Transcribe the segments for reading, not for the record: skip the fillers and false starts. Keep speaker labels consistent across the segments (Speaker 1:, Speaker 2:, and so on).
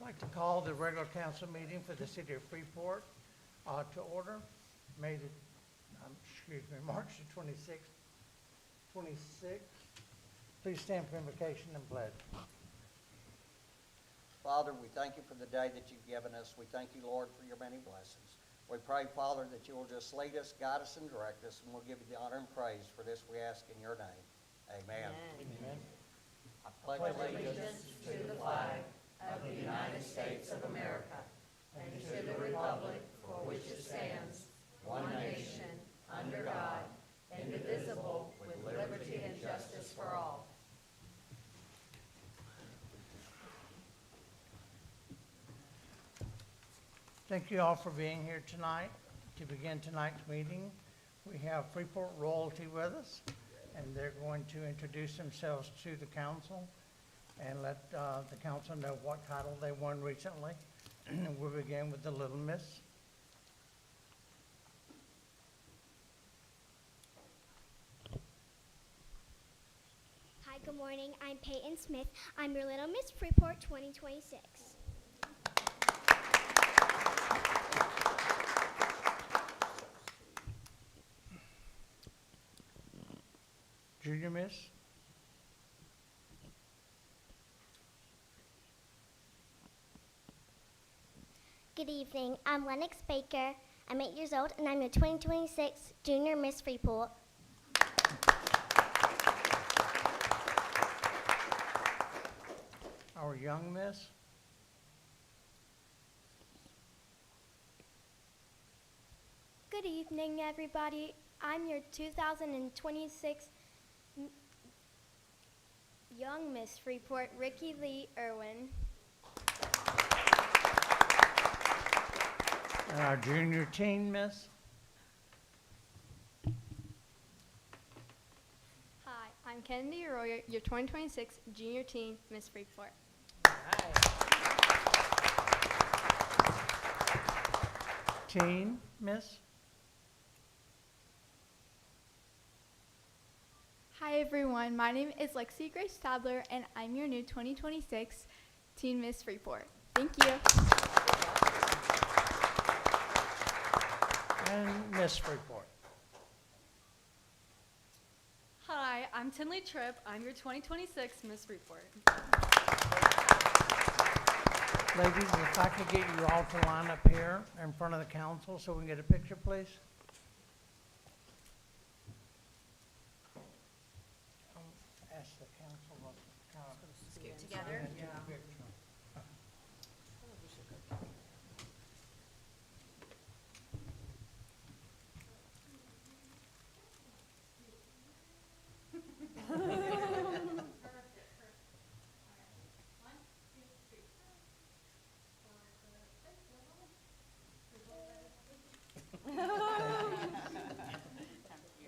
Speaker 1: I'd like to call the regular council meeting for the city of Freeport to order. March the 26th. Please stand for invocation and pledge.
Speaker 2: Father, we thank you for the day that you've given us. We thank you, Lord, for your many blessings. We pray, Father, that you will just lead us, guide us, and direct us, and we'll give you the honor and praise for this we ask in your name. Amen.
Speaker 1: Amen.
Speaker 2: I pledge allegiance to the flag of the United States of America and to the republic for which it stands, one nation, under God, indivisible, with liberty and justice for all.
Speaker 1: Thank you all for being here tonight. To begin tonight's meeting, we have Freeport royalty with us, and they're going to introduce themselves to the council and let the council know what title they won recently. We'll begin with the little miss.
Speaker 3: Hi, good morning. I'm Peyton Smith. I'm your Little Miss Freeport 2026.
Speaker 1: Junior miss.
Speaker 3: Good evening. I'm Lennox Baker. I'm 8 years old, and I'm your 2026 Junior Miss Freeport.
Speaker 1: Our young miss.
Speaker 3: Good evening, everybody. I'm your 2026 Young Miss Freeport, Ricky Lee Irwin.
Speaker 1: And our junior teen miss.
Speaker 4: Hi, I'm Kennedy Arroyo, your 2026 Junior Teen Miss Freeport.
Speaker 1: Teen miss.
Speaker 4: Hi everyone, my name is Lexi Grace Stadler and I'm your new 2026 Teen Miss Freeport. Thank you.
Speaker 1: And Miss Freeport.
Speaker 5: Hi, I'm Tinley Tripp. I'm your 2026 Miss Freeport.
Speaker 1: Ladies, if I could get you all to line up here in front of the council so we can get a picture, please. Ask the council to kind of
Speaker 5: Scoot together.
Speaker 1: take a picture.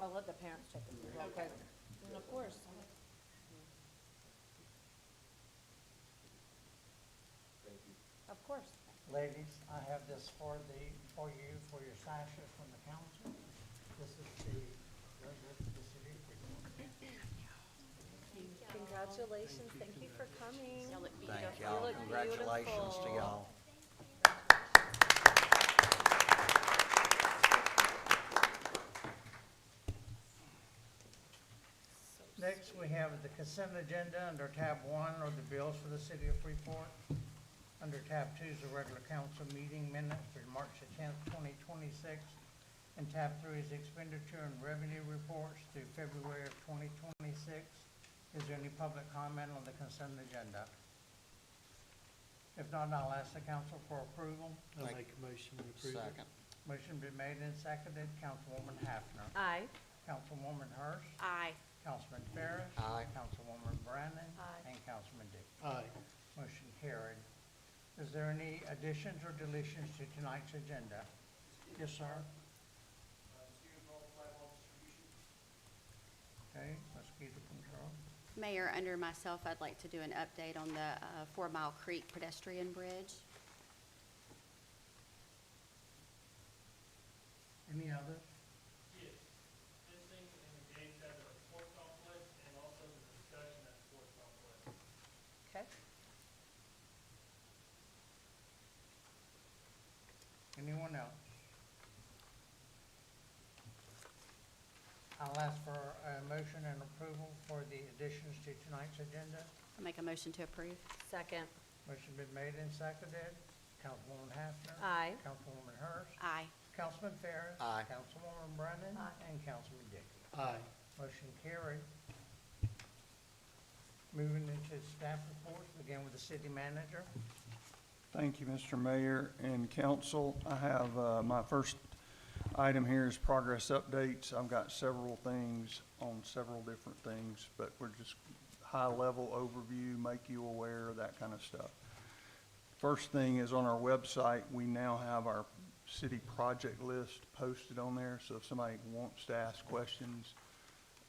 Speaker 6: I'll let the parents check it real quick. And of course. Of course.
Speaker 1: Ladies, I have this for you for your sashes from the council. This is the city of Freeport.
Speaker 6: Congratulations. Thank you for coming.
Speaker 2: Thank y'all. Congratulations to y'all.
Speaker 1: Next, we have the consent agenda under tab 1 are the bills for the city of Freeport. Under tab 2 is the regular council meeting minutes for March the 10th, 2026. And tab 3 is expenditure and revenue reports through February of 2026. Is there any public comment on the consent agenda? If not, I'll ask the council for approval.
Speaker 7: I'll make a motion to approve it.
Speaker 2: Second.
Speaker 1: Motion been made and seconded. Councilwoman Hafner.
Speaker 6: Aye.
Speaker 1: Councilwoman Hurst.
Speaker 6: Aye.
Speaker 1: Councilman Ferris.
Speaker 2: Aye.
Speaker 1: Councilwoman Brannon.
Speaker 6: Aye.
Speaker 1: And Councilman Dickey.
Speaker 7: Aye.
Speaker 1: Motion carried. Is there any additions or deletions to tonight's agenda? Yes, sir. Okay, mosquito control.
Speaker 8: Mayor, under myself, I'd like to do an update on the 4 Mile Creek pedestrian bridge.
Speaker 1: Any others?
Speaker 9: Yes, fencing and the gates at the sports complex and also the discussion at the sports complex.
Speaker 6: Okay.
Speaker 1: ask for a motion and approval for the additions to tonight's agenda.
Speaker 8: I make a motion to approve.
Speaker 2: Second.
Speaker 1: Motion been made and seconded. Councilwoman Hafner.
Speaker 2: Aye.
Speaker 1: Councilwoman Hurst.
Speaker 8: Aye.
Speaker 1: Councilman Ferris.
Speaker 7: Aye.
Speaker 1: Councilwoman Brennan.
Speaker 2: Aye.
Speaker 1: And Councilman Dickey.
Speaker 7: Aye.
Speaker 1: Motion carried. Moving into staff reports, begin with the city manager.
Speaker 10: Thank you, Mr. Mayor and council. I have, my first item here is progress updates. I've got several things on several different things, but we're just high-level overview, make you aware, that kind of stuff. First thing is on our website, we now have our city project list posted on there. So if somebody wants to ask questions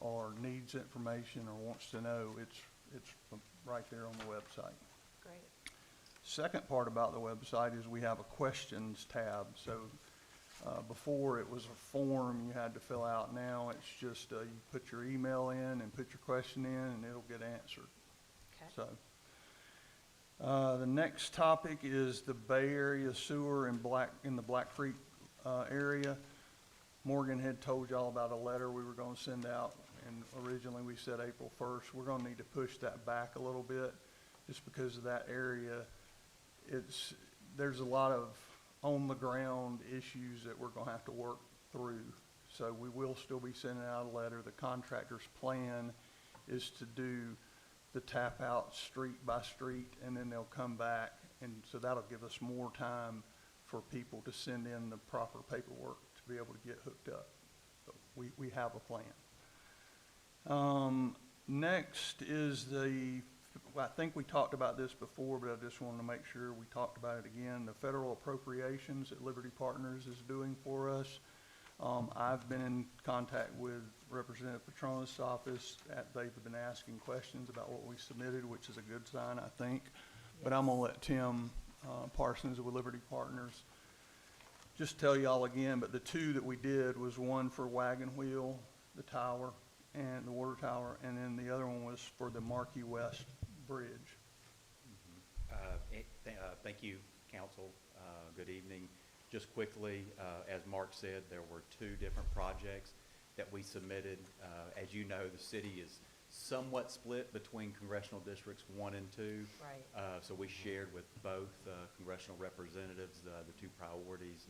Speaker 10: or needs information or wants to know, it's right there on the website.
Speaker 2: Great.
Speaker 10: Second part about the website is we have a questions tab. So before it was a form you had to fill out. Now it's just you put your email in and put your question in and it'll get answered.
Speaker 2: Okay.
Speaker 10: So the next topic is the Bay Area sewer in the Black Creek area. Morgan had told y'all about a letter we were going to send out, and originally we said April 1st. We're going to need to push that back a little bit just because of that area. There's a lot of on-the-ground issues that we're going to have to work through. So we will still be sending out a letter. The contractor's plan is to do the tap out street by street, and then they'll come back. And so that'll give us more time for people to send in the proper paperwork to be able to get hooked up. So we have a plan. Next is I think we talked about this before, but I just wanted to make sure we talked about it again. The federal appropriations that Liberty Partners is doing for us. I've been in contact with Representative Petronas' office. They've been asking questions about what we submitted, which is a good sign, I think. But I'm going to let Tim Parsons with Liberty Partners just tell y'all again, but the two that we did was one for Wagon Wheel, the tower, and the water tower, and then the other one was for the Marquee West Bridge.
Speaker 11: Thank you, council. Good evening. Just quickly, as Mark said, there were two different projects that we submitted. As you know, the city is somewhat split between congressional districts 1 and 2.
Speaker 2: Right.
Speaker 11: So we shared with both congressional representatives the two priorities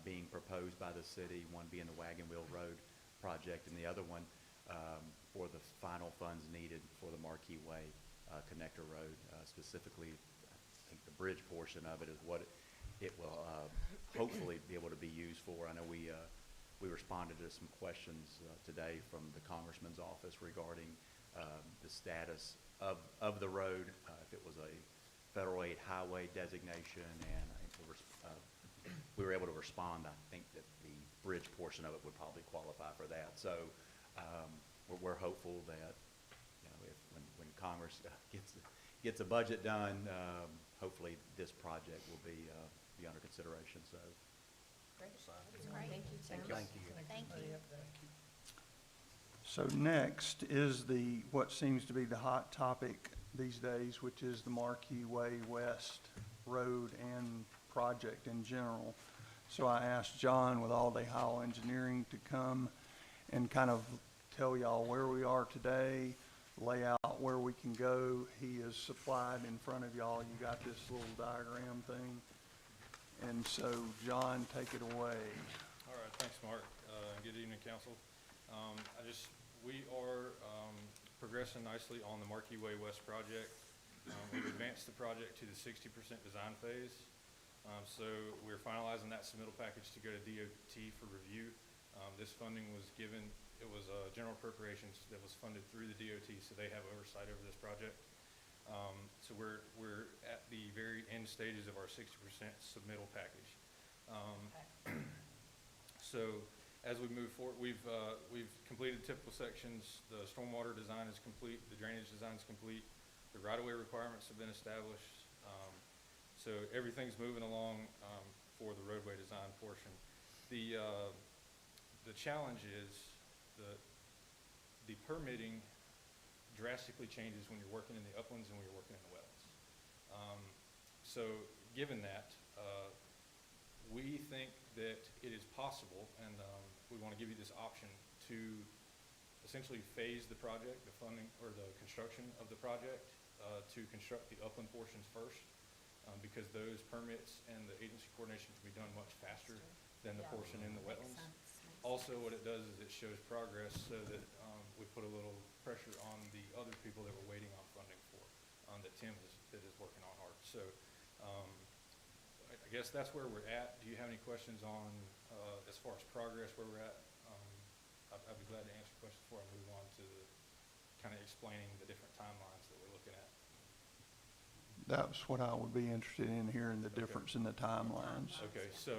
Speaker 11: being proposed by the city, one being the Wagon Wheel Road project and the other one for the final funds needed for the Marquee Way Connector Road. Specifically, I think the bridge portion of it is what it will hopefully be able to be used for. I know we responded to some questions today from the Congressman's office regarding the status of the road, if it was a federal aid highway designation, and I think we were able to respond. I think that the bridge portion of it would probably qualify for that. So we're hopeful that when Congress gets a budget done, hopefully this project will be under consideration. So.
Speaker 2: Great. That's great. Thank you, Tim.
Speaker 7: Thank you.
Speaker 3: Thank you.
Speaker 10: So next is what seems to be the hot topic these days, which is the Marquee Way West Road and project in general. So I asked John with All Day Howell Engineering to come and kind of tell y'all where we are today, lay out where we can go. He is supplied in front of y'all. You got this little diagram thing. And so, John, take it away.
Speaker 12: All right, thanks, Mark. Good evening, council. We are progressing nicely on the Marquee Way West project. We've advanced the project to the 60% design phase. So we're finalizing that submittal package to go to DOT for review. This funding was given, it was general appropriations that was funded through the DOT, so they have oversight over this project. So we're at the very end stages of our 60% submittal package. So as we move forward, we've completed typical sections. The stormwater design is complete. The drainage design is complete. The right-of-way requirements have been established. So everything's moving along for the roadway design portion. The challenge is the permitting drastically changes when you're working in the uplands and when you're working in the wetlands. So given that, we think that it is possible, and we want to give you this option to essentially phase the project, the funding, or the construction of the project, to construct the upland portions first, because those permits and the agency coordination can be done much faster than the portion in the wetlands. Also, what it does is it shows progress so that we put a little pressure on the other people that we're waiting on funding for, that Tim is working on hard. So I guess that's where we're at. Do you have any questions on, as far as progress, where we're at? I'd be glad to answer questions before I move on to kind of explaining the different timelines that we're looking at.
Speaker 10: That's what I would be interested in, hearing the difference in the timelines.
Speaker 12: Okay, so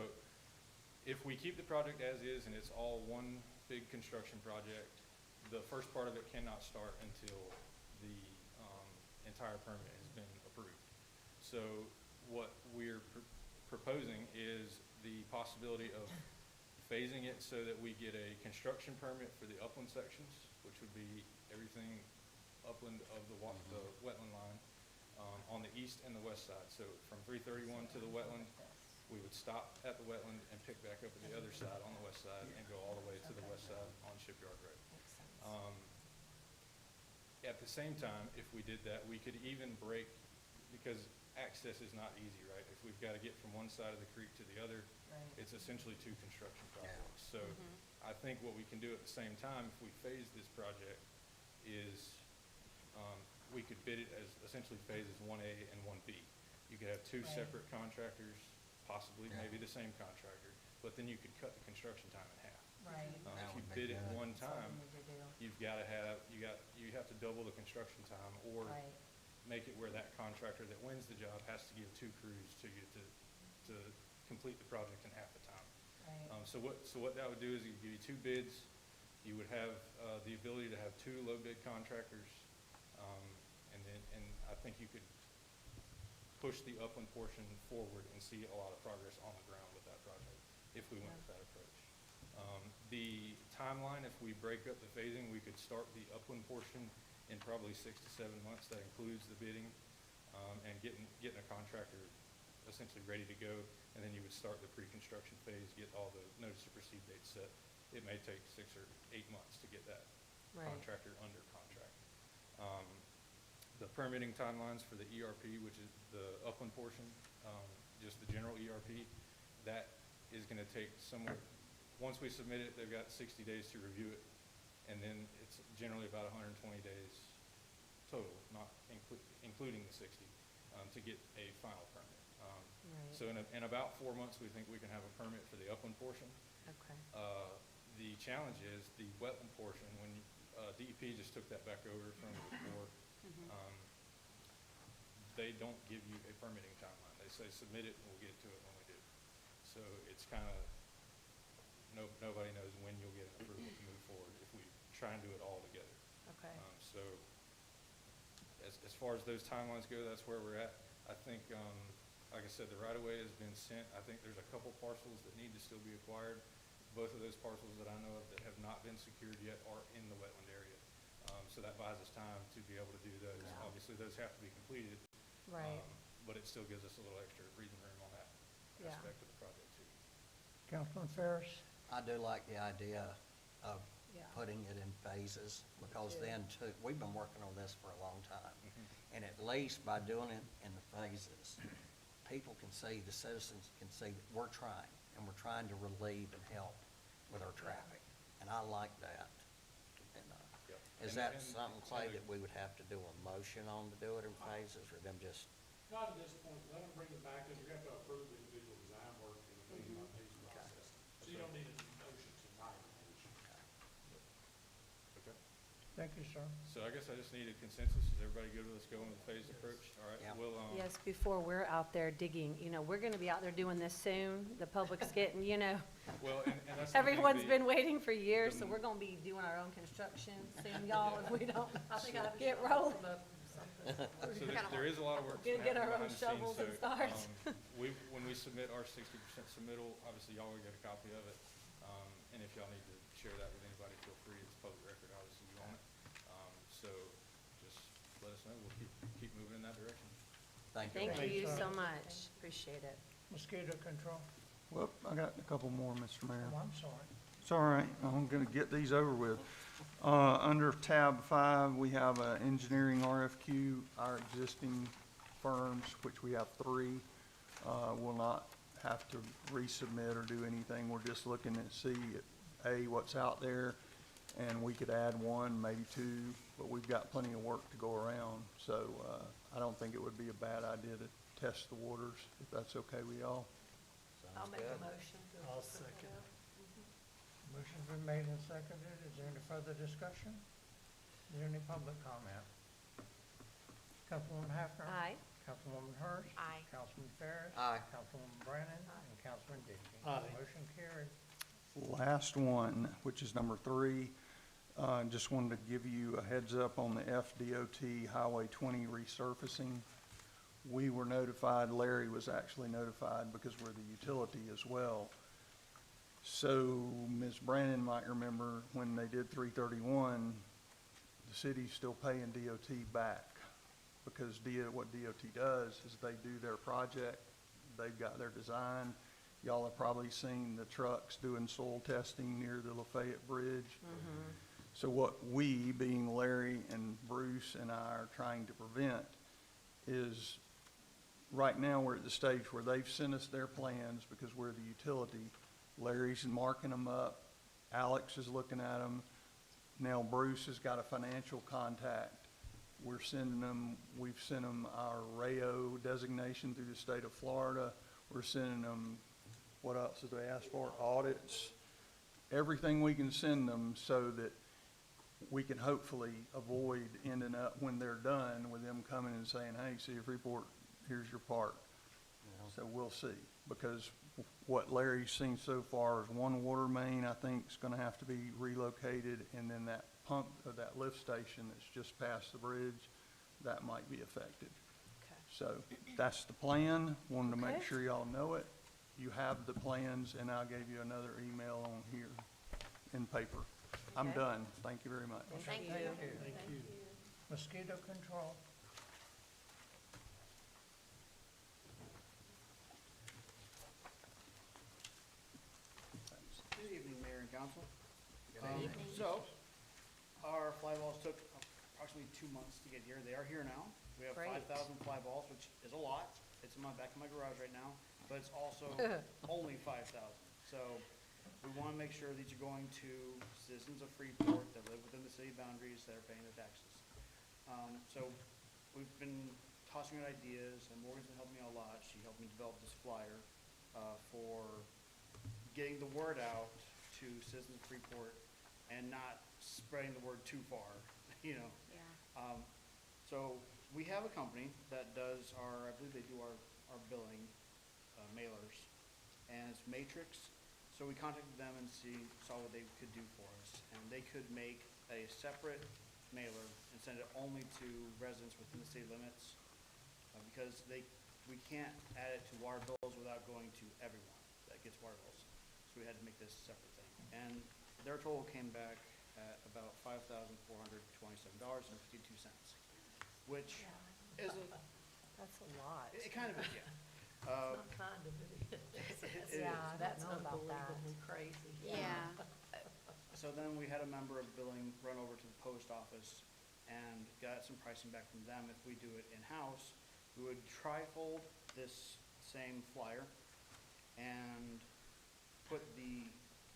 Speaker 12: if we keep the project as is and it's all one big construction project, the first part of it cannot start until the entire permit has been approved. So what we're proposing is the possibility of phasing it so that we get a construction permit for the upland sections, which would be everything upland of the wetland line, on the east and the west side. So from 331 to the wetland, we would stop at the wetland and pick back up at the other side on the west side and go all the way to the west side on Shipyard Road. At the same time, if we did that, we could even break, because access is not easy, right? If we've got to get from one side of the creek to the other, it's essentially two construction projects. So I think what we can do at the same time, if we phase this project, is we could bid it as essentially phases 1A and 1B. You could have two separate contractors, possibly maybe the same contractor, but then you could cut the construction time in half.
Speaker 2: Right.
Speaker 12: If you bid it one time, you've got to have, you have to double the construction time, or make it where that contractor that wins the job has to give two crews to you to complete the project in half the time. So what that would do is it would give you two bids. You would have the ability to have two low bid contractors, and I think you could push the upland portion forward and see a lot of progress on the ground with that project if we went with that approach. The timeline, if we break up the phasing, we could start the upland portion in probably 6 to 7 months. That includes the bidding and getting a contractor essentially ready to go, and then you would start the pre-construction phase, get all the notice to proceed dates set. It may take 6 or 8 months to get that contractor under contract. The permitting timelines for the ERP, which is the upland portion, just the general ERP, that is going to take somewhere, once we submit it, they've got 60 days to review it, and then it's generally about 120 days total, not including the 60, to get a final permit. So in about 4 months, we think we can have a permit for the upland portion.
Speaker 2: Okay.
Speaker 12: The challenge is the wetland portion. When DEP just took that back over from before, they don't give you a permitting timeline. They say submit it and we'll get to it when we do. So it's kind of, nobody knows when you'll get an approval to move forward if we try and do it all together.
Speaker 2: Okay.
Speaker 12: So as far as those timelines go, that's where we're at. I think, like I said, the right-of-way has been sent. I think there's a couple parcels that need to still be acquired. Both of those parcels that I know of that have not been secured yet are in the wetland area. So that buys us time to be able to do those.
Speaker 2: Yeah.
Speaker 12: Obviously, those have to be completed.
Speaker 2: Right.
Speaker 12: But it still gives us a little extra breathing room on that aspect of the project too.
Speaker 1: Councilman Ferris?
Speaker 13: I do like the idea of
Speaker 2: Yeah.
Speaker 13: putting it in phases, because then too, we've been working on this for a long time. And at least by doing it in the phases, people can see, the citizens can see that we're trying, and we're trying to relieve and help with our traffic. And I like that. And, is that something, Clay, that we would have to do a motion on to do it in phases, or them just?
Speaker 9: Not at this point, let them bring it back, because you have to approve the individual design work and the phase by phase process. So you don't need a motion tonight.
Speaker 12: Okay.
Speaker 1: Thank you, sir.
Speaker 12: So I guess I just need a consensus. Is everybody good with us going with the phased approach? All right.
Speaker 13: Yeah.
Speaker 12: We'll,
Speaker 2: Yes, before we're out there digging, we're going to be out there doing this soon. The public's getting,
Speaker 12: well, and that's the thing,
Speaker 2: everyone's
Speaker 12: the-
Speaker 2: been waiting for years, so we're going to be doing our own construction soon, y'all, if we don't get rolling.
Speaker 12: So there is a lot of work.
Speaker 2: We're gonna get our
Speaker 12: happening
Speaker 2: own
Speaker 12: behind the scenes.
Speaker 2: shovels and
Speaker 12: So,
Speaker 2: start.
Speaker 12: when we submit our 60% submittal, obviously y'all will get a copy of it. And if y'all need to share that with anybody, feel free. It's public record, obviously you own it. So just let us know. We'll keep moving in that direction.
Speaker 13: Thank you.
Speaker 2: Thank you so much. Appreciate it.
Speaker 1: Mosquito control?
Speaker 10: Well, I got a couple more, Mr. Mayor.
Speaker 1: Oh, I'm sorry.
Speaker 10: It's all right. I'm going to get these over with. Under tab 5, we have an engineering RFQ. Our existing firms, which we have 3, will not have to resubmit or do anything. We're just looking to see, A, what's out there, and we could add 1, maybe 2, but we've got plenty of work to go around. So I don't think it would be a bad idea to test the waters, if that's okay with y'all.
Speaker 2: I'll make a motion to.
Speaker 7: I'll second.
Speaker 1: Motion's been made and seconded. Is there any further discussion? Is there any public comment? Councilwoman Hafner?
Speaker 2: Aye.
Speaker 1: Councilwoman Hurst?
Speaker 2: Aye.
Speaker 1: Councilman Ferris?
Speaker 13: Aye.
Speaker 1: Councilwoman Brannon? And Councilman Dickey?
Speaker 7: Aye.
Speaker 1: Motion carried.
Speaker 10: Last one, which is number 3, just wanted to give you a heads up on the FDOT Highway 20 resurfacing. We were notified, Larry was actually notified because we're the utility as well. So Ms. Brannon might remember when they did 331, the city's still paying DOT back because what DOT does is they do their project, they've got their design. Y'all have probably seen the trucks doing soil testing near the Lafayette Bridge. So what we, being Larry and Bruce and I, are trying to prevent is, right now we're at the stage where they've sent us their plans because we're the utility. Larry's marking them up. Alex is looking at them. Now Bruce has got a financial contact. We've sent them our RAO designation through the state of Florida. We're sending them, what else did they ask for? Audits. Everything we can send them so that we can hopefully avoid ending up, when they're done, with them coming and saying, hey, City of Freeport, here's your part. So we'll see, because what Larry's seen so far is one water main, I think, is going to have to be relocated, and then that pump, or that lift station that's just past the bridge, that might be affected.
Speaker 2: Okay.
Speaker 10: So that's the plan. Wanted to make
Speaker 2: Okay.
Speaker 10: sure y'all know it. You have the plans, and I gave you another email on here in paper. I'm
Speaker 2: Okay.
Speaker 10: done. Thank you very much.
Speaker 2: Thank you.
Speaker 7: Thank you.
Speaker 1: Mosquito control.
Speaker 14: Good evening, Mayor and Council.
Speaker 13: Good
Speaker 14: So, our fly balls took approximately 2 months to get here. They are here now. We have
Speaker 2: Great.
Speaker 14: 5,000 fly balls, which is a lot. It's in my back of my garage right now, but it's also only 5,000. So, we want to make sure that you're going to citizens of Freeport that live within the city boundaries that are paying their taxes. So, we've been tossing out ideas, and Morgan's been helping me out a lot. She helped me develop this flyer for getting the word out to citizens of Freeport and not spreading the word too far, you know.
Speaker 8: Yeah.
Speaker 14: So we have a company that does I believe they do our billing mailers, and it's Matrix. So we contacted them and saw what they could do for us. And they could make a separate mailer and send it only to residents within the city limits because we can't add it to water bills without going to everyone that gets water bills. So we had to make this a separate thing. And their total came back at about $5,427.52, which isn't,
Speaker 2: That's a lot.
Speaker 14: it kind of is, yeah.
Speaker 2: Not kind of, it is.
Speaker 14: It
Speaker 2: Yeah,
Speaker 14: is.
Speaker 2: that's unbelievably crazy.
Speaker 8: Yeah.
Speaker 14: So then we had a member of billing run over to the post office and got some pricing back from them. If we do it in-house, we would tri-fold this same flyer and put the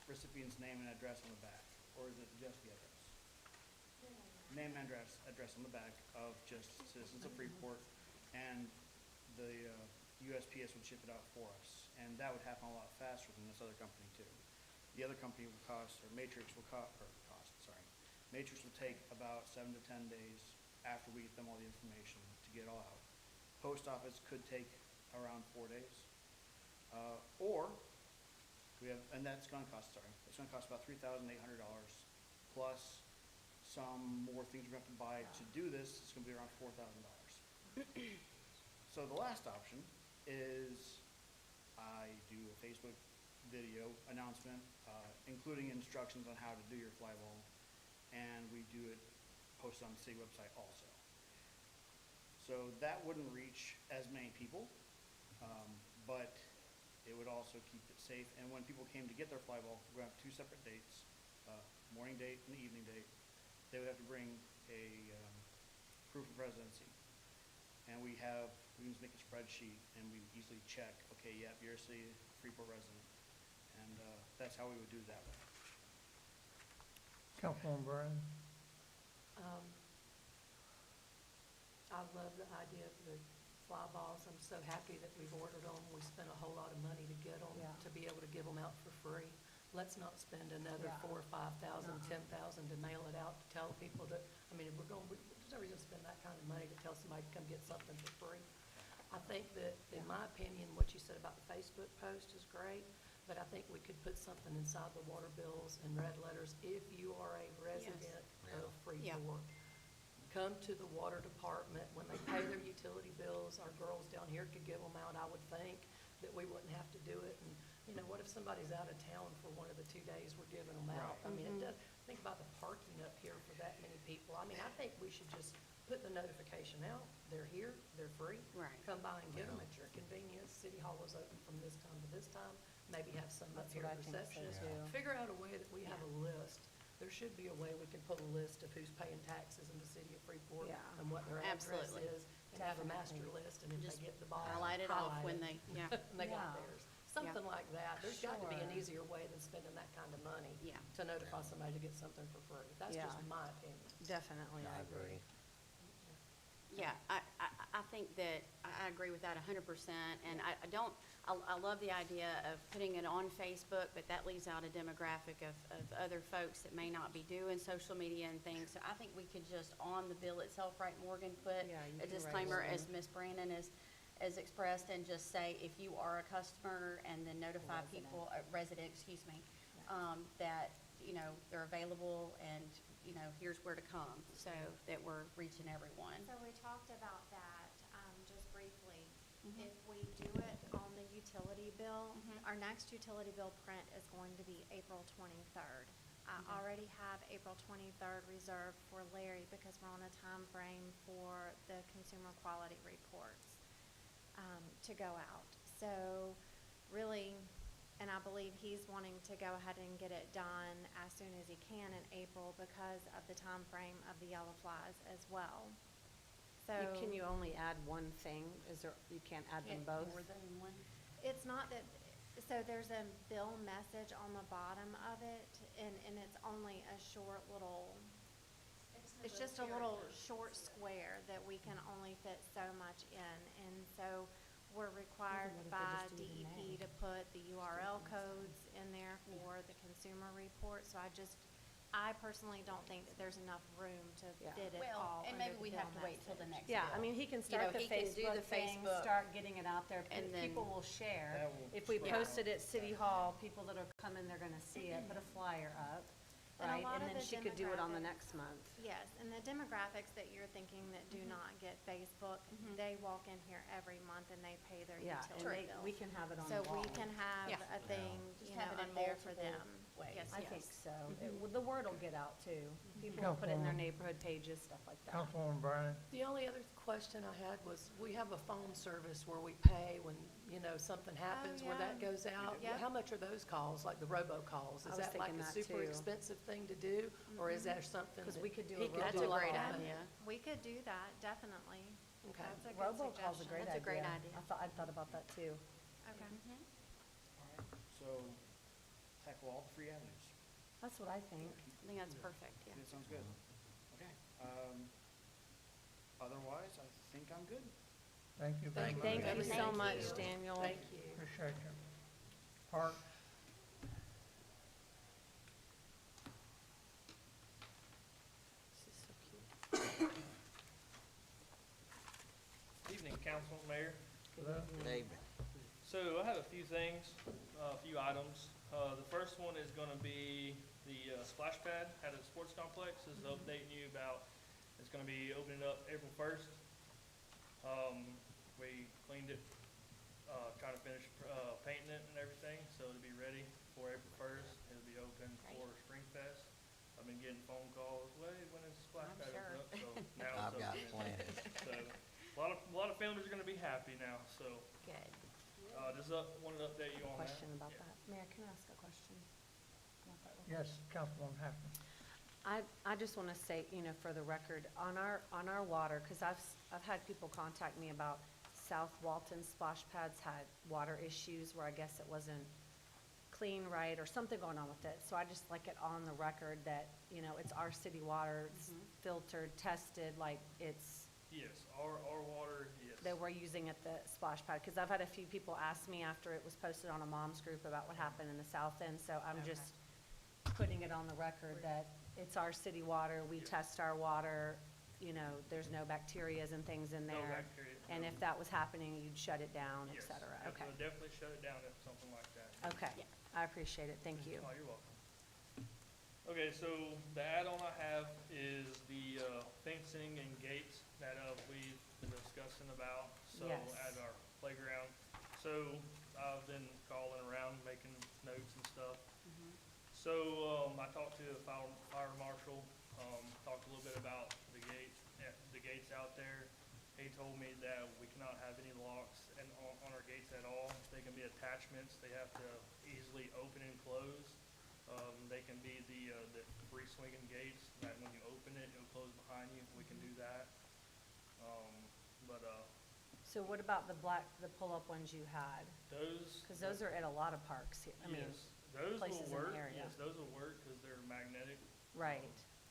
Speaker 14: recipient's name and address on the back, or is it just the address? Name and address on the back of just citizens of Freeport, and the USPS would ship it out for us, and that would happen a lot faster than this other company too. The other company will cost, or Matrix will Matrix will take about 7 to 10 days after we get them all the information to get it all out. Post office could take around 4 days, or we have, and that's going to cost, it's going to cost about $3,800 plus some more things we're going to have to buy to do this. It's going to be around $4,000. So the last option is I do a Facebook video announcement, including instructions on how to do your fly ball, and we do it, post it on the city website also. So that wouldn't reach as many people, but it would also keep it safe. And when people came to get their fly ball, we're going to have 2 separate dates, morning date and the evening date. they would have to bring a proof of residency. And we can just make a spreadsheet and we easily check, okay, yep, you're a city Freeport resident. And that's how we would do it that way.
Speaker 1: Councilwoman Brennan?
Speaker 2: I love the idea of the fly balls. I'm so happy that we've ordered them. We spent a whole lot of money to get them,
Speaker 6: Yeah.
Speaker 2: to be able to give them out for free. Let's not spend another
Speaker 6: Yeah.
Speaker 2: 4 or 5,000, 10,000 to mail it out, to tell people that, I mean, if we're going, there's no reason to spend that kind of money to tell somebody to come get something for free. I think that, in my opinion, what you said about the Facebook post is great, but I think we could put something inside the water bills in red letters. If you are a resident of Freeport, come to the water department. When they pay their utility bills, our girls down here could give them out, I would think, that we wouldn't have to do it. And, you know, what if somebody's out of town for one of the 2 days we're giving them out? I mean, it does, think about the parking up here for that many people. I mean, I think we should just put the notification out. They're here, they're free.
Speaker 8: Right.
Speaker 2: Come by and get them at your convenience. City Hall is open from this time to this time. Maybe have some up
Speaker 6: That's
Speaker 2: here
Speaker 6: what
Speaker 2: at
Speaker 6: I think so,
Speaker 2: reception.
Speaker 6: too.
Speaker 2: Figure out a way that we have a list. There should be a way we can put a list of who's paying taxes in the city of Freeport
Speaker 6: Yeah.
Speaker 2: and what their address
Speaker 8: Absolutely.
Speaker 2: is, and have a master
Speaker 6: Definitely.
Speaker 2: list, and if
Speaker 8: Just
Speaker 2: they get the ball,
Speaker 8: highlight it off when
Speaker 2: highlight
Speaker 8: they, yeah,
Speaker 2: it, and they got
Speaker 6: Yeah.
Speaker 2: theirs. Something like that. There's got to be an
Speaker 6: Sure.
Speaker 2: easier way than spending that kind of money
Speaker 8: Yeah.
Speaker 2: to notify somebody to get something for free. That's
Speaker 6: Yeah.
Speaker 2: just my opinion.
Speaker 6: Definitely, I agree.
Speaker 8: yeah. I think that, I agree with that 100%. And I love the idea of putting it on Facebook, but that leaves out a demographic of other folks that may not be doing social media and things. So I think we could just, on the bill itself, right, Morgan, put
Speaker 6: Yeah, you
Speaker 8: a
Speaker 6: can write
Speaker 8: disclaimer,
Speaker 6: something.
Speaker 8: as Ms. Brandon has expressed, and just say, if you are a customer, and then notify people, resident, excuse me, that, you know, they're available, and, you know, here's where to come, so that we're reaching everyone.
Speaker 3: So we talked about that, just briefly. If we do it on the utility bill, our next utility bill print is going to be April 23rd. I already have April 23rd reserved for Larry because we're on a time frame for the consumer quality reports to go out. So really, and I believe he's wanting to go ahead and get it done as soon as he can in April because of the time frame of the yellow flies as well. So
Speaker 6: Can you only add one thing? You can't add them both?
Speaker 8: More than one?
Speaker 3: it's not that, so there's a bill message on the bottom of it, and it's only a short little, it's just a little short square that we can only fit so much in. And so we're required
Speaker 6: Even what if they
Speaker 3: by
Speaker 6: just do it in
Speaker 3: DEP
Speaker 6: May?
Speaker 3: to put the URL codes in there for the consumer report. So I personally don't think that there's enough room to
Speaker 6: Yeah.
Speaker 3: fit it
Speaker 8: Well,
Speaker 3: all
Speaker 8: and
Speaker 3: under
Speaker 8: maybe
Speaker 3: the
Speaker 8: we
Speaker 3: bill
Speaker 8: have to wait till the
Speaker 3: message.
Speaker 8: next
Speaker 6: Yeah, I
Speaker 8: bill.
Speaker 6: mean, he can
Speaker 8: You know,
Speaker 6: start the
Speaker 8: he can do the
Speaker 6: Facebook thing,
Speaker 8: Facebook,
Speaker 6: start getting it out there,
Speaker 8: and then-
Speaker 6: people will share.
Speaker 14: That will
Speaker 6: If we
Speaker 14: spread
Speaker 6: post
Speaker 14: out.
Speaker 6: it at City Hall, people that are coming, they're gonna see it, put a flyer up,
Speaker 3: And a
Speaker 6: right?
Speaker 3: lot
Speaker 6: And
Speaker 3: of
Speaker 6: then
Speaker 3: the
Speaker 6: she could do it on the
Speaker 3: demographics-
Speaker 6: next month.
Speaker 3: Yes, and the demographics that you're thinking that do not get Facebook, they walk in here every month and they pay their
Speaker 6: Yeah,
Speaker 3: utility
Speaker 6: and
Speaker 3: bill.
Speaker 6: we can have it on
Speaker 3: So
Speaker 6: the wall.
Speaker 3: we can have
Speaker 8: Yeah.
Speaker 3: a thing,
Speaker 8: Just
Speaker 3: you know,
Speaker 8: have it in
Speaker 3: up there for
Speaker 8: multiple
Speaker 3: them.
Speaker 8: ways.
Speaker 3: Yes,
Speaker 6: I think
Speaker 3: yes.
Speaker 6: so. The word will get out too. People will put it in their
Speaker 1: Councilwoman.
Speaker 6: neighborhood pages, stuff like that.
Speaker 1: Councilwoman Brennan?
Speaker 2: The only other question I had was, we have a phone service where we pay when, you know, something happens where that
Speaker 3: yeah.
Speaker 2: goes out.
Speaker 3: Yep.
Speaker 2: How much are those calls, like the robocalls?
Speaker 6: I
Speaker 2: Is
Speaker 6: was
Speaker 2: that like
Speaker 6: thinking
Speaker 2: a
Speaker 6: that
Speaker 2: super
Speaker 6: too.
Speaker 2: expensive thing to do, or is that something
Speaker 6: 'Cause
Speaker 2: that
Speaker 6: we could do
Speaker 2: he
Speaker 6: a
Speaker 2: could
Speaker 8: That's
Speaker 2: do
Speaker 8: a great
Speaker 2: often?
Speaker 8: idea.
Speaker 3: We could do that, definitely.
Speaker 2: Okay.
Speaker 3: That's a good
Speaker 6: Robocall's a
Speaker 3: suggestion.
Speaker 6: great idea.
Speaker 8: That's a great idea.
Speaker 6: I thought about that too.
Speaker 3: Okay.
Speaker 14: Alright, so tackle all the free avenues.
Speaker 6: That's what I think.
Speaker 8: I think that's perfect, yeah.
Speaker 14: That sounds good. Okay. Otherwise, I think I'm good.
Speaker 1: Thank you very much.
Speaker 6: Thank you so
Speaker 2: Thank
Speaker 6: much,
Speaker 2: you.
Speaker 6: Daniel.
Speaker 2: Thank you.
Speaker 1: Appreciate you. Park?
Speaker 2: This is so cute.
Speaker 15: Evening, Council, Mayor.
Speaker 1: Hello?
Speaker 13: David,
Speaker 15: So I have a few things, a few items. The first one is gonna be the splash pad at the sports complex. This is updating you about, it's gonna be opening up April 1st. We cleaned it, trying to finish painting it and everything, so it'll be ready for April 1st. It'll be open for Spring Fest. I've been getting phone calls, when is the splash
Speaker 8: I'm
Speaker 15: pad
Speaker 8: sure.
Speaker 15: open up? So now
Speaker 13: I've
Speaker 15: it's
Speaker 13: got
Speaker 15: open.
Speaker 13: plenty.
Speaker 15: So, a lot of families are gonna be happy now, so,
Speaker 8: Good.
Speaker 15: just wanted to update you on that.
Speaker 6: Question about
Speaker 15: Yeah.
Speaker 6: that. Mayor, can I ask a question? about that real quick?
Speaker 1: Yes, Councilwoman Hackman.
Speaker 6: I just want to say, you know, for the record, on our water, because I've had people contact me about South Walton splash pads had water issues where I guess it wasn't clean right or something going on with it. So I just like it on the record that, you know, it's our city water, it's filtered, tested, like it's,
Speaker 15: Yes, our water, yes.
Speaker 6: that we're using at the splash pad. Because I've had a few people ask me after it was posted on a mom's group about what happened in the south end. So I'm
Speaker 8: Okay.
Speaker 6: just putting it on the record that it's our city water, we test our water, you know, there's no bacterias and things in
Speaker 15: No
Speaker 6: there.
Speaker 15: bacteria.
Speaker 6: And
Speaker 15: no.
Speaker 6: if that was happening, you'd shut it down, et
Speaker 15: Yes,
Speaker 6: cetera.
Speaker 15: yeah,
Speaker 6: Okay,
Speaker 15: we'll definitely shut it down if something like that.
Speaker 6: okay.
Speaker 8: Yeah.
Speaker 6: I appreciate it, thank you.
Speaker 15: Oh, you're welcome. Okay, so the add-on I have is the fencing and gates that we've been discussing about, so
Speaker 6: Yes.
Speaker 15: at our playground. So I've been calling around, making notes and stuff. So I talked to the fire marshal, talked a little bit about the gates out there. He told me that we cannot have any locks on our gates at all. They can be attachments. They have to easily open and close. They can be the free swinging gates that when you open it, it'll close behind you. We can do that.
Speaker 6: So what about the pull-up ones you had?
Speaker 15: Those.
Speaker 6: Because those are at a lot of parks here, I mean,
Speaker 15: Yes, those
Speaker 6: places in
Speaker 15: will
Speaker 6: the
Speaker 15: work.
Speaker 6: area.
Speaker 15: Yes, those will work because they're magnetic.
Speaker 6: right.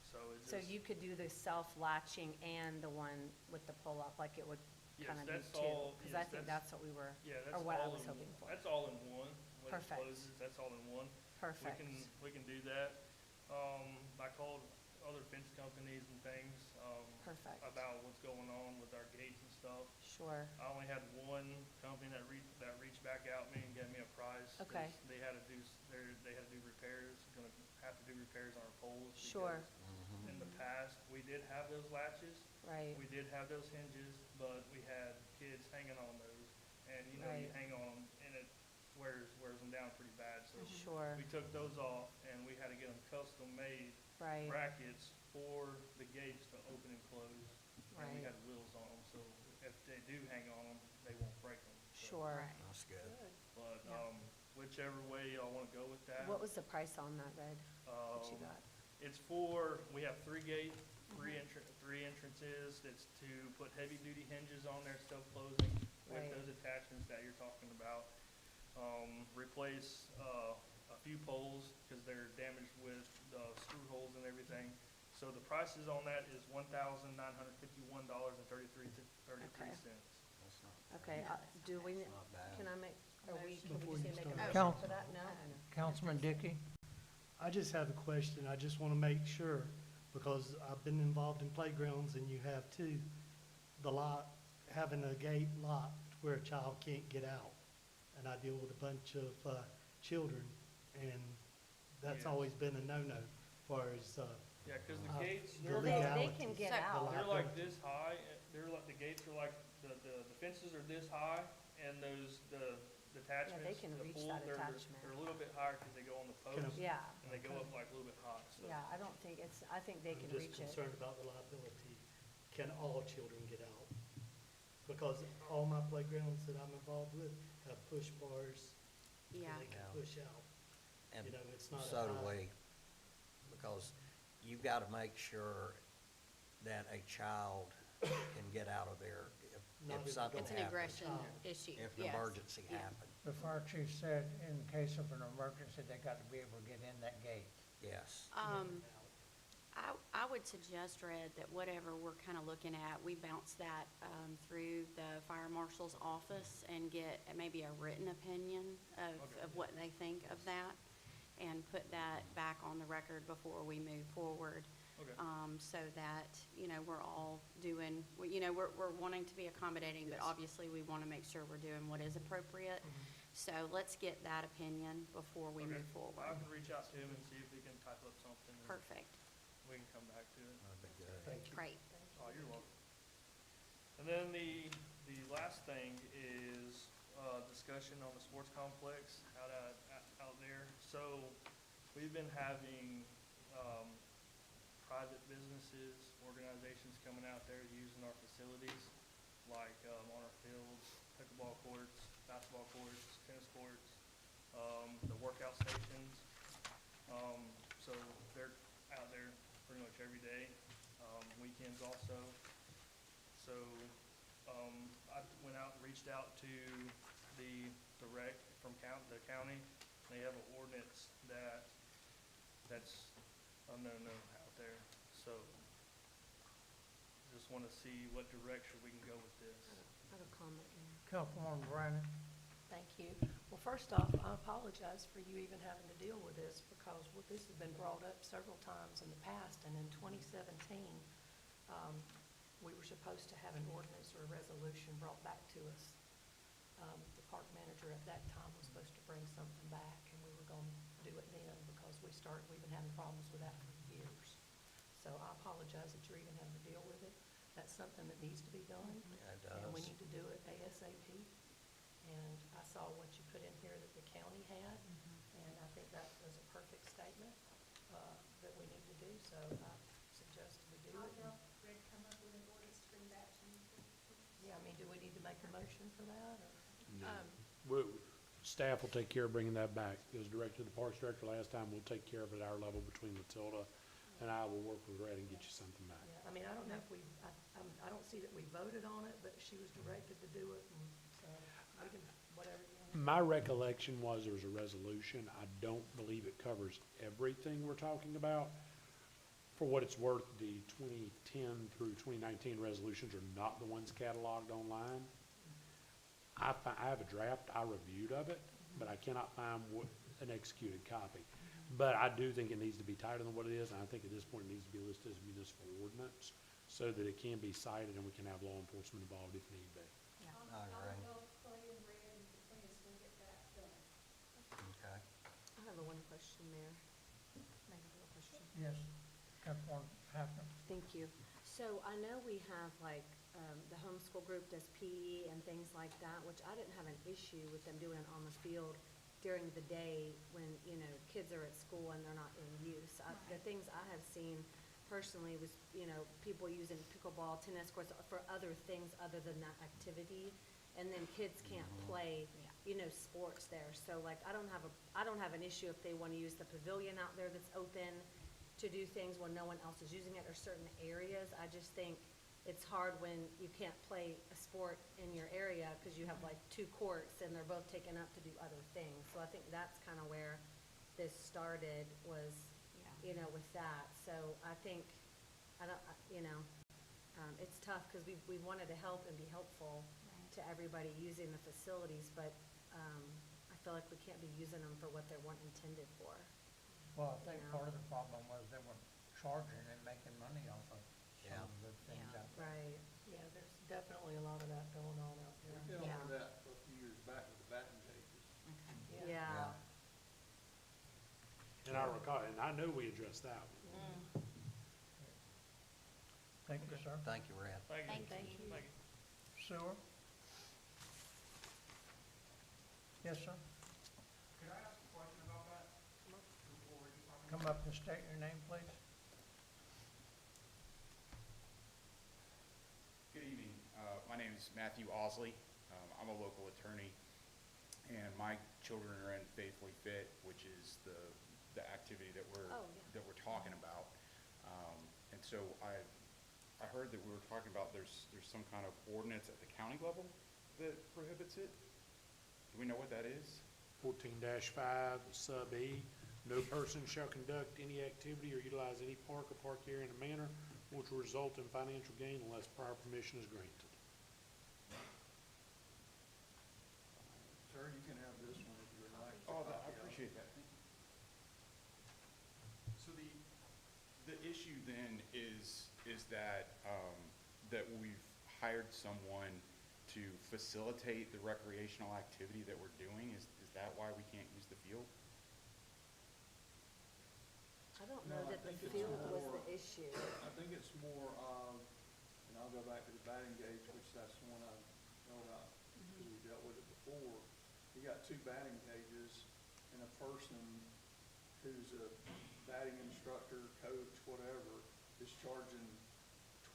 Speaker 15: So it's
Speaker 6: So
Speaker 15: just.
Speaker 6: you could do the self-latching and the one with the pull-up, like it would
Speaker 15: Yes,
Speaker 6: kind of be
Speaker 15: that's
Speaker 6: two?
Speaker 15: all-
Speaker 6: Because I
Speaker 15: yes,
Speaker 6: think
Speaker 15: that's-
Speaker 6: that's what we were,
Speaker 15: Yeah, that's
Speaker 6: or what I
Speaker 15: all
Speaker 6: was
Speaker 15: in-
Speaker 6: hoping for.
Speaker 15: That's all in one. When it
Speaker 6: Perfect.
Speaker 15: closes, that's all in one.
Speaker 6: Perfect.
Speaker 15: We can do that. I called other fence companies and things,
Speaker 6: Perfect.
Speaker 15: about what's going on with our gates and stuff.
Speaker 6: Sure.
Speaker 15: I only had one company that reached back out to me and gave me a price. 'Cause
Speaker 6: Okay.
Speaker 15: They had to do, they had to do repairs, gonna have to do repairs on our poles.
Speaker 6: Sure.
Speaker 15: because In the past, we did have those latches.
Speaker 6: Right.
Speaker 15: We did have those hinges, but we had kids hanging on those. And, you know, you
Speaker 6: Right.
Speaker 15: hang on them and it wears them down pretty bad. So
Speaker 6: Sure.
Speaker 15: we took those off and we had to get them custom-made
Speaker 6: Right.
Speaker 15: brackets for the gates to open and close. And we
Speaker 6: Right.
Speaker 15: had wheels on them, so if they do hang on them, they won't break them.
Speaker 6: Sure.
Speaker 13: That's good.
Speaker 15: But,
Speaker 6: Yeah.
Speaker 15: whichever way y'all wanna go with that.
Speaker 6: What was the price on that, Red, that you
Speaker 15: Um,
Speaker 6: got?
Speaker 15: It's we have three entrances. It's to put heavy-duty hinges on there, self-closing, with
Speaker 6: Right.
Speaker 15: those attachments that you're talking about. Replace, a few poles, because they're damaged with the screw holes and everything. So the prices on that is $1,951.33.
Speaker 6: Okay, do we,
Speaker 13: Not bad.
Speaker 6: can I make, are we, can we
Speaker 7: Before
Speaker 6: just
Speaker 7: you
Speaker 6: need to make a
Speaker 7: start.
Speaker 6: motion
Speaker 1: Council-
Speaker 6: for that? No?
Speaker 1: Councilman Dickey?
Speaker 7: I just have a question. I just want to make sure, because I've been involved in playgrounds and you have too, having a gate locked where a child can't get out. And I deal with a bunch of children, and that's
Speaker 15: Yes.
Speaker 7: always been a no-no as far as
Speaker 15: Yeah, because the
Speaker 7: Uh,
Speaker 15: gates,
Speaker 7: the
Speaker 15: they're
Speaker 6: They
Speaker 7: legalities.
Speaker 6: can get
Speaker 8: So-
Speaker 6: out.
Speaker 15: They're like this high, they're like, the gates are like, the fences are this high, and the attachments,
Speaker 6: can
Speaker 15: the
Speaker 6: reach
Speaker 15: pool,
Speaker 6: that
Speaker 15: they're
Speaker 6: attachment.
Speaker 15: a little bit higher because they go on the
Speaker 7: Can I-
Speaker 15: post,
Speaker 6: Yeah,
Speaker 15: and they go up like a little bit high, so.
Speaker 6: yeah, I don't think I think they can
Speaker 7: I'm just
Speaker 6: reach it.
Speaker 7: concerned about the liability. Can all children get out? Because all my playgrounds that I'm involved with have push bars, so
Speaker 8: Yeah.
Speaker 7: they can
Speaker 13: Yeah.
Speaker 7: push out.
Speaker 13: And
Speaker 7: You know, it's not a
Speaker 13: so do
Speaker 7: high-
Speaker 13: we, because you've got to make sure that a child can get out of there
Speaker 7: Not
Speaker 13: if
Speaker 7: if
Speaker 13: something
Speaker 8: It's an
Speaker 13: happens.
Speaker 8: aggression
Speaker 7: Oh.
Speaker 8: issue,
Speaker 13: If an
Speaker 8: yes.
Speaker 13: emergency
Speaker 8: Yeah.
Speaker 13: happens,
Speaker 1: The fire chief said in case of an emergency, they got to be able to get in that gate.
Speaker 13: yes.
Speaker 8: I would suggest, Red, that whatever we're kind of looking at, we bounce that through the fire marshal's office and get maybe a written opinion of what they think of that, and put that back on the record before we move forward.
Speaker 15: Okay.
Speaker 8: So that, you know, we're all doing, you know, we're wanting to be accommodating, but
Speaker 7: Yes.
Speaker 8: obviously we want to make sure we're doing what is appropriate. So let's get that opinion before we
Speaker 15: Okay.
Speaker 8: move forward.
Speaker 15: I can reach out to him and see if he can type up something. and
Speaker 8: Perfect.
Speaker 15: We can come back to it.
Speaker 13: That'd be good.
Speaker 7: Thank you.
Speaker 8: Great.
Speaker 15: Oh, you're welcome. And then the last thing is, discussion on the sports complex out there. So, we've been having, private businesses, organizations coming out there using our facilities, like, on our fields, pickleball courts, basketball courts, tennis courts, the workout stations. So they're out there pretty pretty much every day, weekends also. So, I went out and reached out to the rec from the county. They have an ordinance that's unknown out there. So, just want to see what direction we can go with this.
Speaker 6: I have a comment, Mayor.
Speaker 1: Councilwoman Brandon?
Speaker 2: Thank you. Well, first off, I apologize for you even having to deal with this because this has been brought up several times in the past, and in 2017, we were supposed to have an ordinance or a resolution brought back to us. The park manager at that time was supposed to bring something back, and we were going to do it then because we've been having problems with that for years. So I apologize that you're even having to deal with it. That's something that needs to be done.
Speaker 13: Yeah, it
Speaker 2: And we
Speaker 13: does.
Speaker 2: need to do it ASAP. And I saw what you put in here that the county had, and I think that was a perfect statement that we need to do, so I suggest we do it.
Speaker 3: Greg come up with an ordinance to bring back to you.
Speaker 2: Yeah, I mean, do we need to make a motion for that, or?
Speaker 9: Staff will take care of bringing that back. It was directed to the Parks Director last time. We'll take care of it at our level between Matilda and I will work with Red and get you something back.
Speaker 2: Yeah, I mean, I don't know if I don't see that we voted on it, but she was directed to do it, and so we can, whatever you want.
Speaker 9: My recollection was there was a resolution. I don't believe it covers everything we're talking about. For what it's worth, the 2010 through 2019 resolutions are not the ones cataloged online. I have a draft I reviewed of it, but I cannot find an executed copy. But I do think it needs to be tighter than what it is, and I think at this point it needs to be listed as a municipal ordinance so that it can be cited and we can have law enforcement involved if need be.
Speaker 13: I agree. Okay.
Speaker 6: I have one question, Mayor. May I have a question?
Speaker 1: Yes. Councilwoman Haffner?
Speaker 6: Thank you. So I know we have like, the homeschool group does PE and things like that, which I didn't have an issue with them doing it on the field during the day when, kids are at school and they're not in use. The things I have seen personally was, people using pickleball, tennis courts for other things other than that activity. And then kids can't play, sports there. So like, I don't have an issue if they want to use the pavilion out there that's open to do things when no one else is using it, or certain areas. I just think it's hard when you can't play a sport in your area because you have like 2 courts and they're both taken up to do other things. So I think that's kind of where this started was, with that. So I think, it's tough because we wanted to help and be helpful to everybody using the facilities, but I feel like we can't be using them for what they weren't intended for.
Speaker 1: Well, I think part of the problem was they were charging and making money off of some
Speaker 13: Yeah.
Speaker 1: of the things out there.
Speaker 6: Right.
Speaker 2: Yeah, there's definitely a lot of that going on out there.
Speaker 10: We
Speaker 6: Yeah.
Speaker 10: over that for a few years back with the batting cages.
Speaker 6: Yeah.
Speaker 9: And I recall, and I know we addressed that one.
Speaker 1: Thank you, sir.
Speaker 13: Thank you, Red.
Speaker 15: Thank you.
Speaker 2: Thank you.
Speaker 15: Thank you.
Speaker 1: Sewer? Yes, sir?
Speaker 9: Could I ask a question about that?
Speaker 1: Come up and state your name, please.
Speaker 16: Good evening. My name is Matthew Osley. I'm a local attorney, and my children are in Faithfully Fit, which is the activity that we're talking about. And so I heard that we were talking about there's some kind of ordinance at the county level that prohibits it. Do we know what that is?
Speaker 9: 14-5 sub E, no person shall conduct any activity or utilize any park or park area in a manner which will result in financial gain unless prior permission is granted.
Speaker 10: Sir, you can have this one if you would like.
Speaker 16: Oh, I appreciate that. Thank you. So the issue then is that, that we've hired someone to facilitate the recreational activity that we're doing? Is that why we can't use the field?
Speaker 6: I don't
Speaker 10: No,
Speaker 6: know
Speaker 10: I
Speaker 6: that the
Speaker 10: think it's
Speaker 6: field was
Speaker 10: more-
Speaker 6: the issue.
Speaker 10: I think it's more of, and I'll go back to the batting gauge, which that's the one I know about, because we dealt with it before. You got 2 batting cages and a person who's a batting instructor, coach, whatever, is charging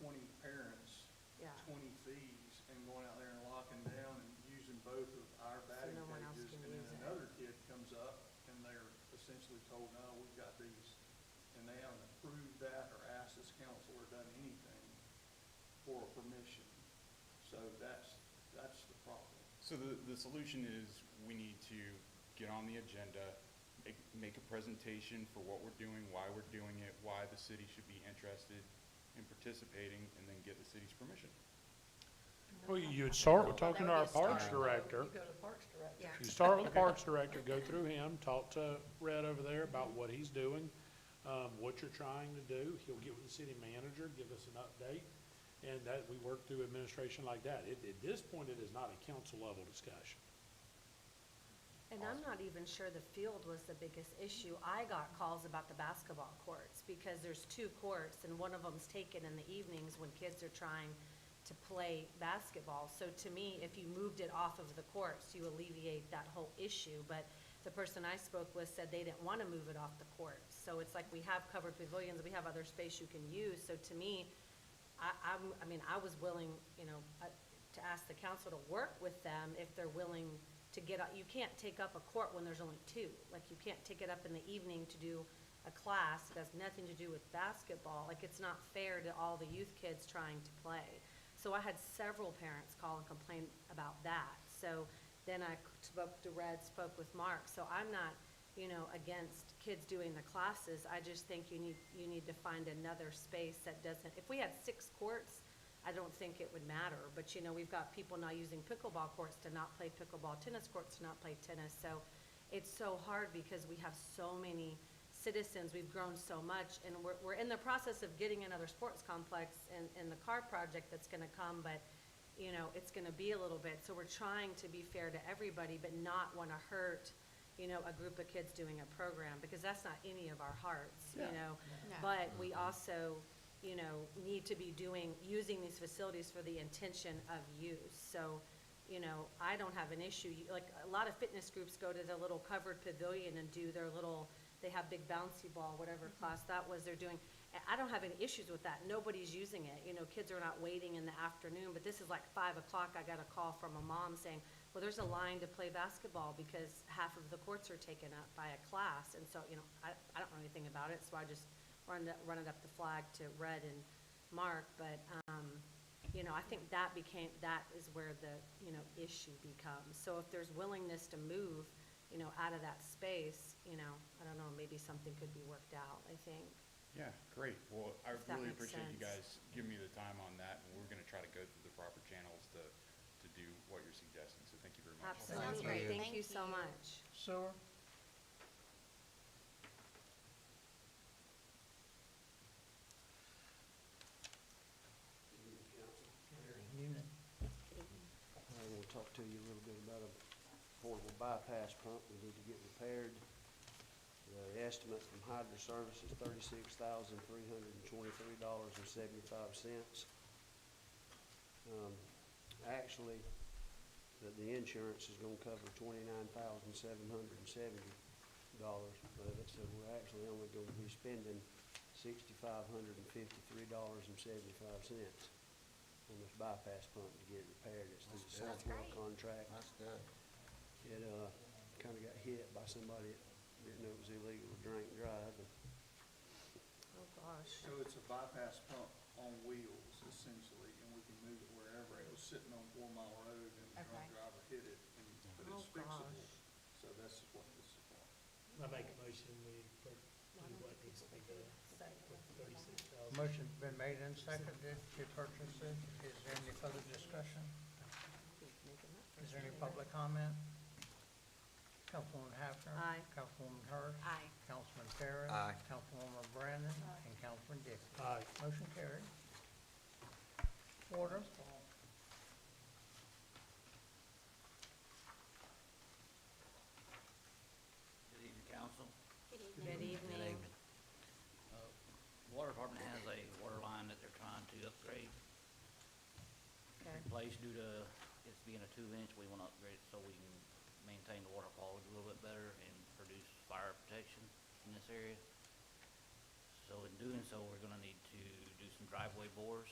Speaker 10: 20 parents
Speaker 6: Yeah.
Speaker 10: 20 fees and going out there and locking down and using both of our batting
Speaker 6: no one else
Speaker 10: cages.
Speaker 6: can
Speaker 10: And then
Speaker 6: use it.
Speaker 10: another kid comes up and they're essentially told, no, we've got these. And they haven't approved that or council or done anything for permission. So that's the problem.
Speaker 16: So the solution is we need to get on the agenda, make a presentation for what we're doing, why we're doing it, why the city should be interested in participating, and then get the city's permission.
Speaker 9: Well, you would start with talking to our parks director.
Speaker 2: You go to Parks Director.
Speaker 8: Yeah.
Speaker 9: You start with the parks director, go through him, talk to Red over there about what he's doing, what you're trying to do. He'll get with the city manager, give us an update, and that, we work through administration like that. At this point, it is not a council level discussion.
Speaker 6: And I'm not even sure the field was the biggest issue. I got calls about the basketball courts, because there's 2 courts, and one of them's taken in the evenings when kids are trying to play basketball. So to me, if you moved it off of the courts, you alleviate that whole issue. But the person I spoke with said they didn't want to move it off the courts. So it's like, we have covered pavilions, we have other space you can use. So to me, I mean, I was willing, to ask the council to work with them if they're willing to get, you can't take up a court when there's only 2. Like, you can't take it up in the evening to do a class that has nothing to do with basketball. Like, it's not fair to all the youth kids trying to play. So I had several parents call and complain about that. So then I spoke to Red, spoke with Mark. So I'm not, against kids doing the classes. I just think you need to find another space that doesn't, if we had 6 courts, I don't think it would matter. But, we've got people now using pickleball courts to not play pickleball, tennis courts to not play tennis. So it's so hard because we have so many citizens, we've grown so much, and we're in the process of getting another sports complex in the car project that's gonna come, but, it's gonna be a little bit. So we're trying to be fair to everybody, but not wanna hurt, a group of kids doing a program, because that's not any of our hearts,
Speaker 1: Yeah.
Speaker 6: But we also, need to be using these facilities for the intention of use. So, I don't have an issue. Like, a lot of fitness groups go to the little covered pavilion and do their little, they have big bouncy ball, whatever class that was they're doing. I don't have any issues with that. Nobody's using it. Kids are not waiting in the afternoon, but this is like 5 o'clock. I got a call from a mom saying, well, there's a line to play basketball because half of the courts are taken up by a class. And so, I don't know anything about it, so I just running up the flag to Red and Mark. But, I think that is where the, issue becomes. So if there's willingness to move, out of that space, I don't know, maybe something could be worked out, I think.
Speaker 16: Yeah, great. Well, I
Speaker 6: If that
Speaker 16: really
Speaker 6: makes
Speaker 16: appreciate you
Speaker 6: sense.
Speaker 16: guys giving me the time on that, and we're gonna try to go through the proper channels to do what you're suggesting, so thank you very much.
Speaker 6: Absolutely.
Speaker 3: great.
Speaker 6: Thank
Speaker 3: Thank
Speaker 6: you so
Speaker 3: you.
Speaker 6: much.
Speaker 1: Sewer? Unit.
Speaker 17: I want to talk to you a little bit about a portable bypass pump we need to get repaired. The estimate from Hydro Service is $36,323.75. Actually, the insurance is gonna cover $29,770, but it said we're actually only gonna be spending $6,553.75 on this bypass pump to get it repaired. It's through the
Speaker 8: That's
Speaker 17: Southwell
Speaker 3: great.
Speaker 17: contract.
Speaker 13: That's good.
Speaker 17: It, kinda got hit by somebody that didn't know it was illegal to drink and drive.
Speaker 6: Oh, gosh.
Speaker 10: So it's a bypass pump on wheels essentially, and we can move it wherever. It was sitting on 4 Mile Road and a drunk
Speaker 3: Okay.
Speaker 10: driver hit it, but it's
Speaker 6: Oh,
Speaker 10: fixable.
Speaker 6: gosh.
Speaker 10: So that's what this is for.
Speaker 7: I make a motion, we do what needs to be done with $36,000.
Speaker 1: Motion's been made and seconded to purchase it. Is there any further discussion? Is there any public comment? Councilwoman Hafner?
Speaker 6: Aye.
Speaker 1: Councilwoman Hurst?
Speaker 3: Aye.
Speaker 1: Councilman Farris?
Speaker 13: Aye.
Speaker 1: Councilwoman Brandon? And Councilman Dixon?
Speaker 7: Aye.
Speaker 1: Motion carried. Order.
Speaker 18: Good evening, council.
Speaker 3: Good
Speaker 6: Good
Speaker 3: evening.
Speaker 6: evening.
Speaker 18: Water department has a water line that they're trying to upgrade,
Speaker 6: Okay.
Speaker 18: replace due to it's being a 2-inch. We want to upgrade it so we can maintain the water quality a little bit better and produce fire protection in this area. So in doing so, we're gonna need to do some driveway bores.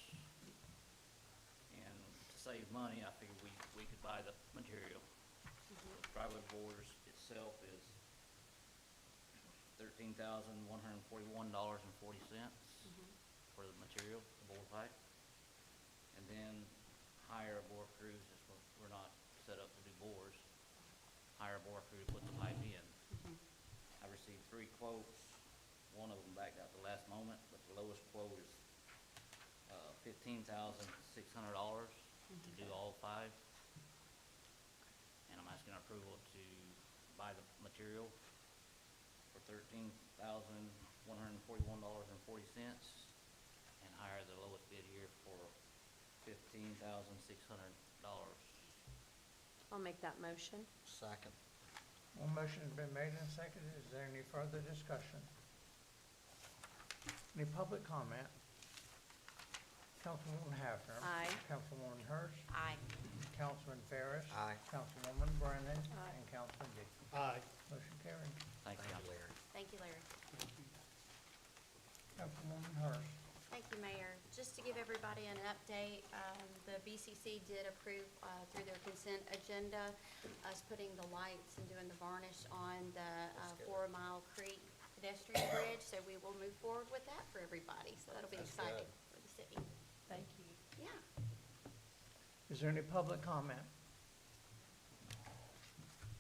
Speaker 18: And to save money, I figured we could buy the material. The driveway bores itself is $13,141.40. for the material, the bore pipe. And then hire a bore crew, since we're not set up to do bores, hire a bore crew to put the pipe in. I received 3 quotes. One of them backed out the last moment, but the lowest quote is $15,600 to do all 5. And I'm asking approval to buy the material for $13,141.40 and hire the lowest bid here for $15,600.
Speaker 2: I'll make that motion.
Speaker 13: Second.
Speaker 1: One motion has been made and seconded. Is there any further discussion? Any public comment? Councilwoman Hafner.
Speaker 2: Aye.
Speaker 1: Councilwoman Hurst.
Speaker 2: Aye.
Speaker 1: Councilman Ferris.
Speaker 13: Aye.
Speaker 1: Councilwoman Brennan.
Speaker 2: Aye.
Speaker 1: And Councilman Dickey.
Speaker 7: Aye.
Speaker 1: Motion carried.
Speaker 18: Thank you, Council.
Speaker 13: Larry.
Speaker 2: Thank you, Larry.
Speaker 1: Councilwoman Hurst.
Speaker 2: Thank you, Mayor. Just to give everybody an update, the BCC did approve through their consent agenda us putting the lights and doing the varnish on the 4 Mile Creek pedestrian bridge. So we will move forward with that for everybody. So that'll be
Speaker 13: That's
Speaker 2: exciting
Speaker 13: good.
Speaker 2: for the city.
Speaker 5: Thank you.
Speaker 2: Yeah.
Speaker 1: Is there any public comment?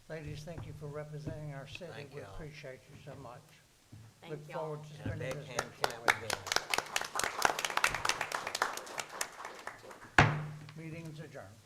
Speaker 1: Ladies, thank you for representing our city.
Speaker 13: Thank
Speaker 1: We
Speaker 13: y'all.
Speaker 1: appreciate you so much.
Speaker 2: Thank
Speaker 1: Look
Speaker 2: y'all.
Speaker 1: forward to
Speaker 13: And a
Speaker 1: spending
Speaker 13: big
Speaker 1: this
Speaker 13: hand
Speaker 1: next
Speaker 13: clap
Speaker 1: week.
Speaker 13: again.
Speaker 1: Meeting's adjourned.